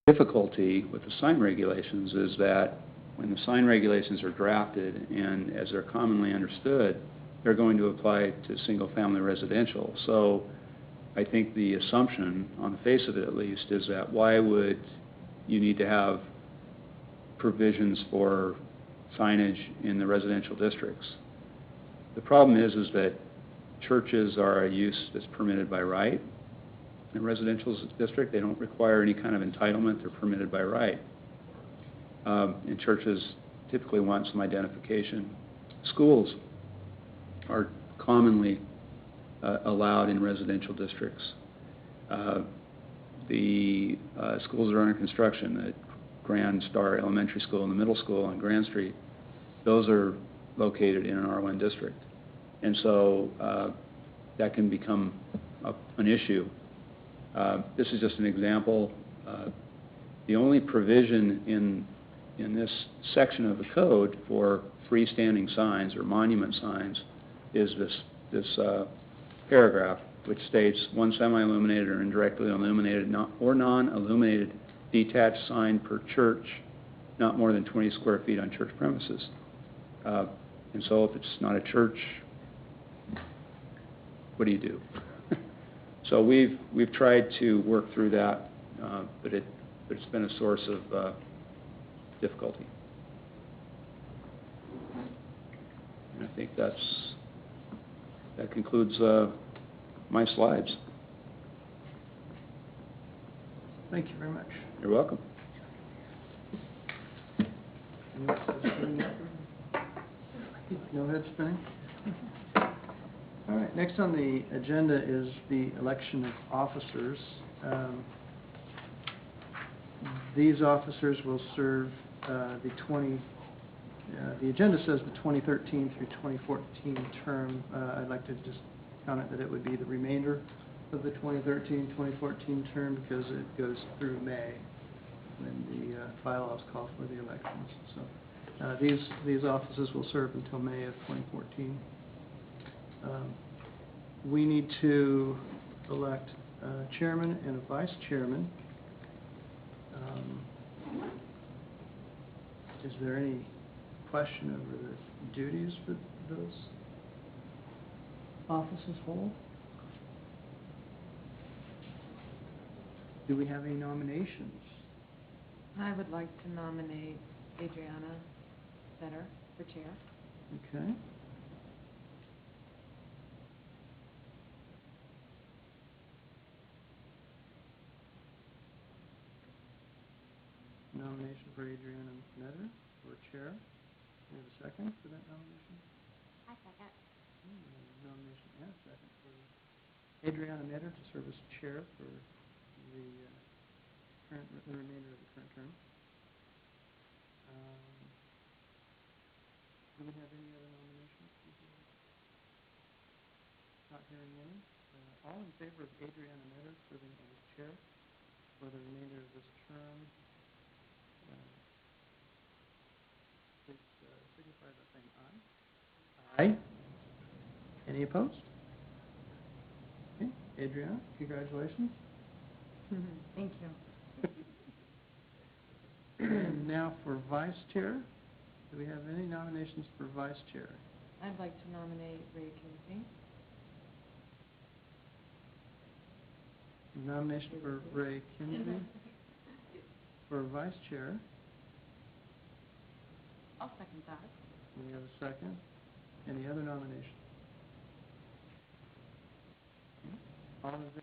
difficulty with the sign regulations is that when the sign regulations are drafted and as they're commonly understood, they're going to apply to single-family residential. So I think the assumption, on the face of it at least, is that why would you need to have provisions for signage in the residential districts? The problem is that churches are a use that's permitted by right. In a residential district, they don't require any kind of entitlement. They're permitted by right. And churches typically want some identification. Schools are commonly allowed in residential districts. The schools that are under construction, the Grand Star Elementary School and the middle school on Grand Street, those are located in an R1 district. And so that can become an issue. This is just an example. The only provision in this section of the code for freestanding signs or monument signs is this paragraph, which states one semi-illuminated or indirectly illuminated or non-illuminated detached sign per church, not more than 20 square feet on church premises. And so if it's not a church, what do you do? So we've tried to work through that, but it's been a source of difficulty. And I think that concludes my slides. Thank you very much. You're welcome. No head spinning? All right, next on the agenda is the election of officers. These officers will serve the agenda says the 2013 through 2014 term. I'd like to just comment that it would be the remainder of the 2013-2014 term because it goes through May when the bylaws call for the elections. So these officers will serve until May of 2014. We need to elect a chairman and a vice chairman. Is there any question over the duties that those offices hold? Do we have any nominations? I would like to nominate Adriana Vetter for chair. Okay. Nomination for Adriana Vetter for chair. Do we have a second for that nomination? I second. Nomination and a second for Adriana Vetter to serve as chair for the remainder of the current term. Do we have any other nominations? Not hearing any. All in favor of Adriana Vetter serving as chair for the remainder of this term, please signify by saying aye. Aye. Any opposed? Okay. Adriana, congratulations. Thank you. Now for vice chair. Do we have any nominations for vice chair? I'd like to nominate Ray Kinsey. Nomination for Ray Kinsey for vice chair. I'll second that. We have a second. Any other nominations? All in favor?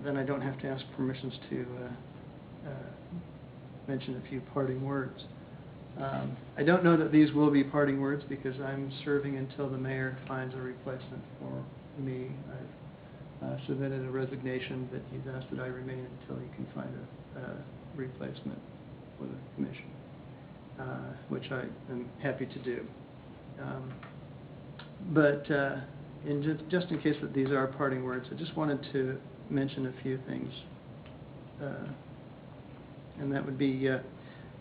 Then I don't have to ask permissions to mention a few parting words. I don't know that these will be parting words because I'm serving until the mayor finds a replacement for me. I've submitted a resignation, but he's asked that I remain until he can find a replacement for the commission. which I am happy to do. But just in case that these are parting words, I just wanted to mention a few things. And that would be,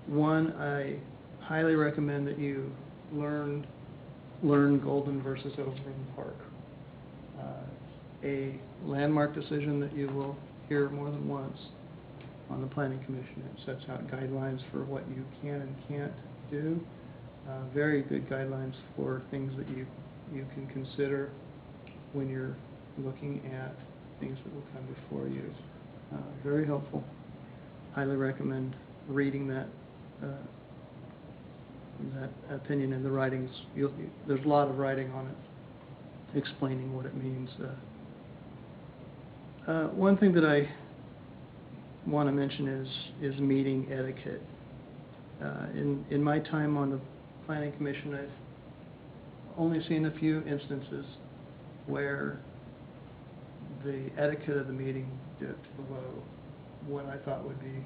one, I highly recommend that you learn Golden versus Overland Park. A landmark decision that you will hear more than once on the Planning Commission. It sets out guidelines for what you can and can't do. Very good guidelines for things that you can consider when you're looking at things that will come before you. Very helpful. Highly recommend reading that opinion in the writings. There's a lot of writing on it explaining what it means. One thing that I want to mention is meeting etiquette. In my time on the Planning Commission, I've only seen a few instances where the etiquette of the meeting dipped below what I thought would be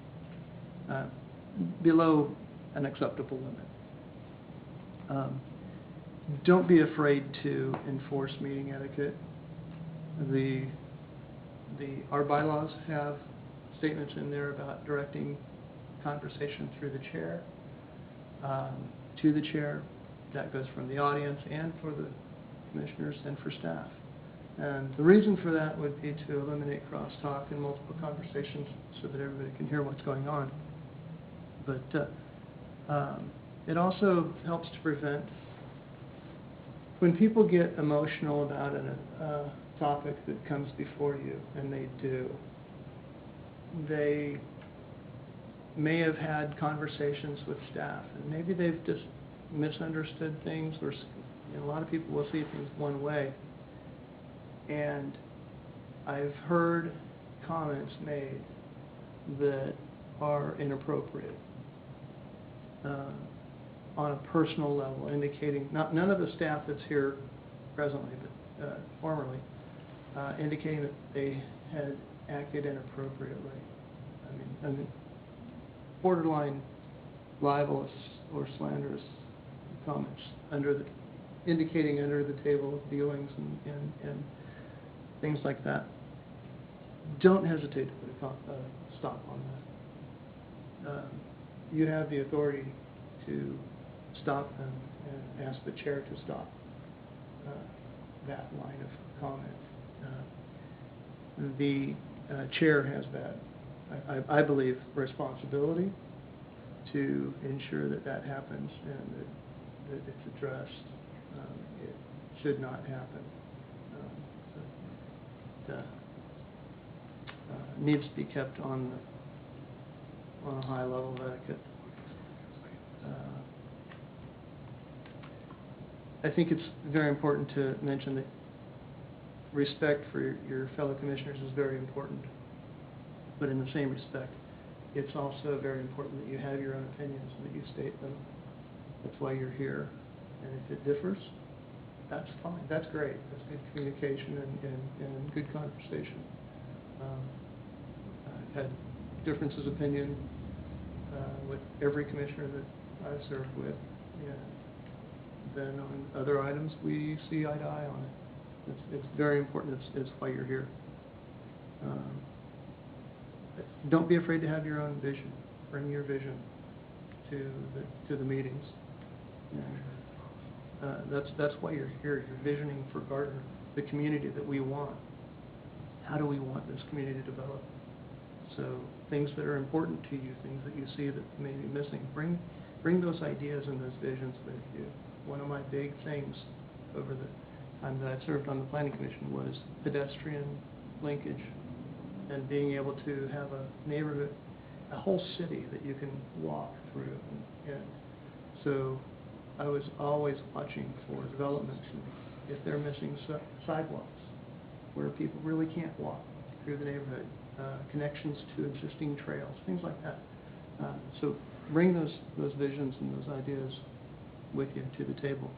below an acceptable limit. Don't be afraid to enforce meeting etiquette. Our bylaws have statements in there about directing conversation through the chair, to the chair. That goes from the audience and for the commissioners and for staff. And the reason for that would be to eliminate crosstalk and multiple conversations so that everybody can hear what's going on. But it also helps to prevent, when people get emotional about a topic that comes before you, and they do, they may have had conversations with staff, and maybe they've just misunderstood things, or a lot of people will see things one way. And I've heard comments made that are inappropriate on a personal level, indicating, none of the staff that's here presently, but formerly, indicating that they had acted inappropriately. I mean, borderline libelous or slanderous comments indicating under the table of dealings and things like that. Don't hesitate to put a stop on that. You have the authority to stop and ask the chair to stop that line of comment. The chair has that, I believe, responsibility to ensure that happens and that it's addressed. It should not happen. Needs to be kept on a high level of etiquette. I think it's very important to mention that respect for your fellow commissioners is very important, but in the same respect, it's also very important that you have your own opinions and that you state them. That's why you're here. And if it differs, that's fine. That's great. That's good communication and good conversation. I've had differences of opinion with every commissioner that I've served with. And then on other items, we see eye to eye on it. It's very important. It's why you're here. Don't be afraid to have your own vision. Bring your vision to the meetings. And that's why you're here. You're visioning for Gardner, the community that we want. How do we want this community to develop? So things that are important to you, things that you see that may be missing, bring those ideas and those visions with you. One of my big things over the time that I've served on the Planning Commission was pedestrian linkage and being able to have a neighborhood, a whole city that you can walk through. And so I was always watching for developments, and if they're missing sidewalks where people really can't walk through the neighborhood, connections to existing trails, things like that. So bring those visions and those ideas with you to the table.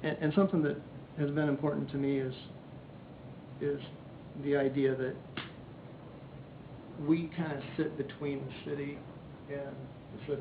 And something that has been important to me is the idea that we kind of sit between the city and the city.